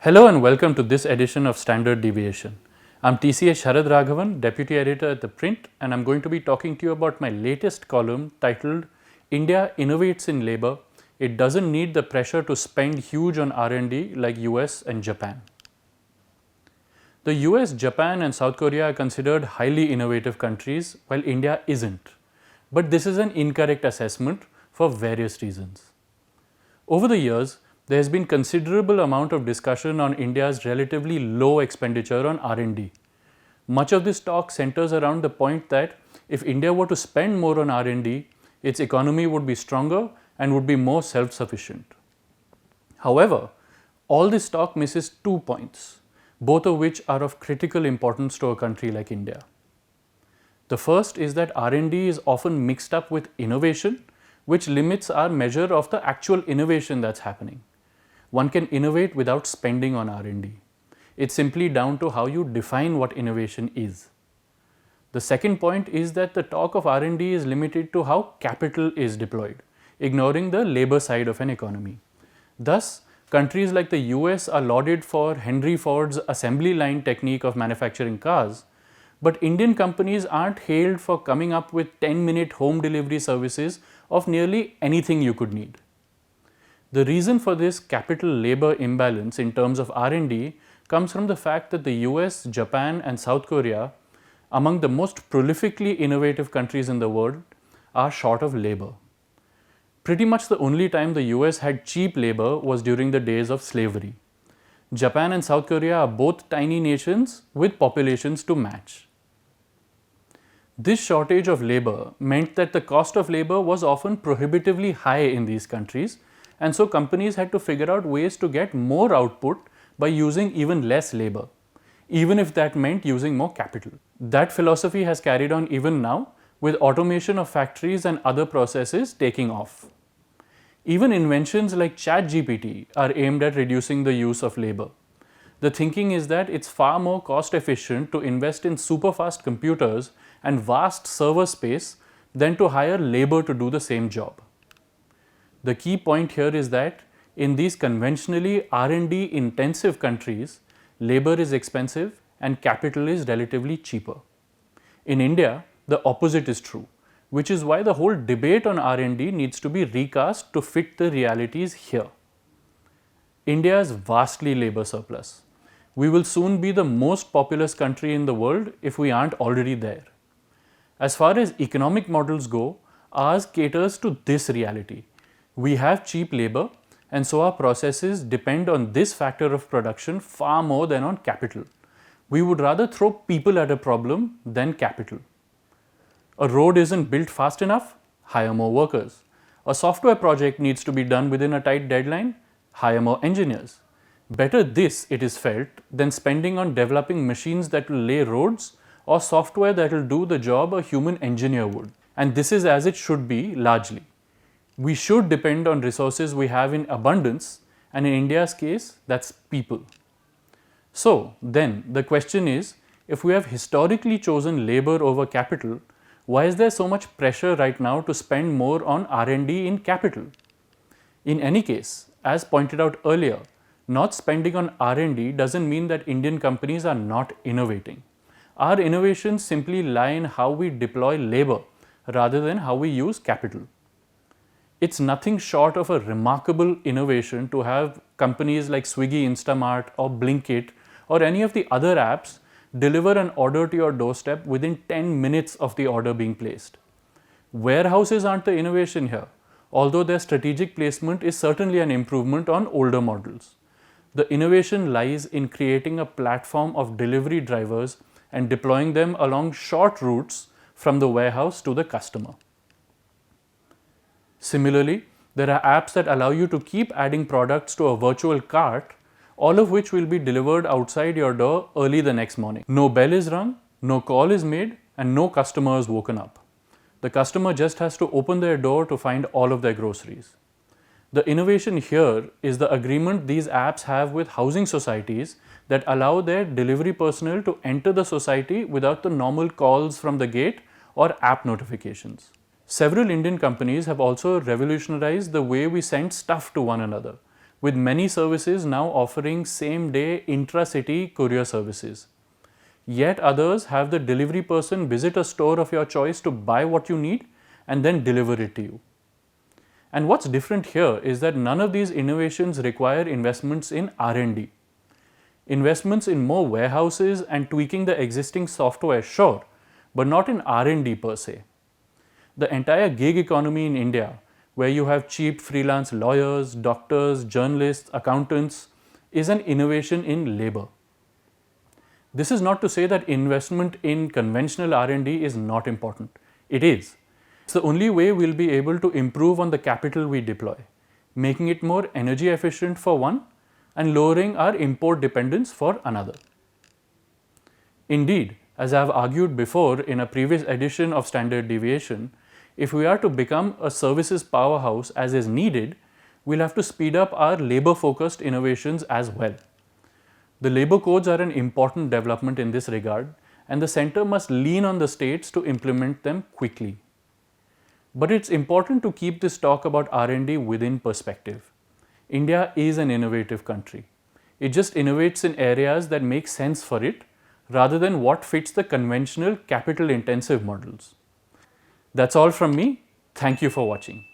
Hello and welcome to this edition of Standard Deviation. I'm TCA Sharad Raghavan, Deputy Editor at ThePrint, and I'm going to be talking to you about my latest column titled India Innovates in Labour. It doesn't need the pressure to spend huge on R&D like US and Japan. The US, Japan and South Korea are considered highly innovative countries while India isn't. But this is an incorrect assessment for various reasons. Over the years, there has been considerable amount of discussion on India's relatively low expenditure on R&D. Much of this talk centers around the point that if India were to spend more on R&D, its economy would be stronger and would be more self-sufficient. However, all this talk misses 2 points, both of which are of critical importance to a country like India. The first is that R&D is often mixed up with innovation, which limits our measure of the actual innovation that's happening. One can innovate without spending on R&D. It's simply down to how you define what innovation is. The second point is that the talk of R&D is limited to how capital is deployed, ignoring the labor side of an economy. Thus, countries like the US are lauded for Henry Ford's assembly line technique of manufacturing cars, but Indian companies aren't hailed for coming up with 10-minute home delivery services of nearly anything you could need. The reason for this capital-labor imbalance in terms of R&D comes from the fact that the US, Japan and South Korea, among the most prolifically innovative countries in the world, are short of labor. Pretty much the only time the US had cheap labor was during the days of slavery. Japan and South Korea are both tiny nations with populations to match. This shortage of labor meant that the cost of labor was often prohibitively high in these countries, and so companies had to figure out ways to get more output by using even less labor, even if that meant using more capital. That philosophy has carried on even now, with automation of factories and other processes taking off. Even inventions like ChatGPT are aimed at reducing the use of labor. The thinking is that it's far more cost efficient to invest in super fast computers and vast server space than to hire labor to do the same job. The key point here is that in these conventionally R&D intensive countries, labor is expensive and capital is relatively cheaper. In India, the opposite is true, which is why the whole debate on R&D needs to be recast to fit the realities here. India is vastly labor surplus. We will soon be the most populous country in the world if we aren't already there. As far as economic models go, ours caters to this reality. We have cheap labor, and so our processes depend on this factor of production far more than on capital. We would rather throw people at a problem than capital. A road isn't built fast enough? Hire more workers. A software project needs to be done within a tight deadline? Hire more engineers. Better this, it is felt, than spending on developing machines that will lay roads or software that will do the job a human engineer would. And this is as it should be largely. We should depend on resources we have in abundance, and in India's case, that's people. So then the question is, if we have historically chosen labor over capital, why is there so much pressure right now to spend more on R&D in capital? In any case, as pointed out earlier, not spending on R&D doesn't mean that Indian companies are not innovating. Our innovations simply lie in how we deploy labor rather than how we use capital. It's nothing short of a remarkable innovation to have companies like Swiggy, Instamart or Blinkit or any of the other apps deliver an order to your doorstep within 10 minutes of the order being placed. Warehouses aren't the innovation here, although their strategic placement is certainly an improvement on older models. The innovation lies in creating a platform of delivery drivers and deploying them along short routes from the warehouse to the customer. Similarly, there are apps that allow you to keep adding products to a virtual cart, all of which will be delivered outside your door early the next morning. No bell is rung, no call is made, and no customer is woken up. The customer just has to open their door to find all of their groceries. The innovation here is the agreement these apps have with housing societies that allow their delivery personnel to enter the society without the normal calls from the gate or app notifications. Several Indian companies have also revolutionized the way we send stuff to one another with many services now offering same-day intra-city courier services. Yet others have the delivery person visit a store of your choice to buy what you need and then deliver it to you. And what's different here is that none of these innovations require investments in R&D. Investments in more warehouses and tweaking the existing software, sure, but not in R&D per se. The entire gig economy in India, where you have cheap freelance lawyers, doctors, journalists, accountants, is an innovation in labor. This is not to say that investment in conventional R&D is not important. It is. It's the only way we'll be able to improve on the capital we deploy, making it more energy efficient for one and lowering our import dependence for another. Indeed, as I have argued before in a previous edition of Standard Deviation, if we are to become a services powerhouse as is needed, we'll have to speed up our labor-focused innovations as well. The labor codes are an important development in this regard, and the center must lean on the states to implement them quickly. But it's important to keep this talk about R&D within perspective. India is an innovative country. It just innovates in areas that make sense for it rather than what fits the conventional capital-intensive models. That's all from me. Thank you for watching.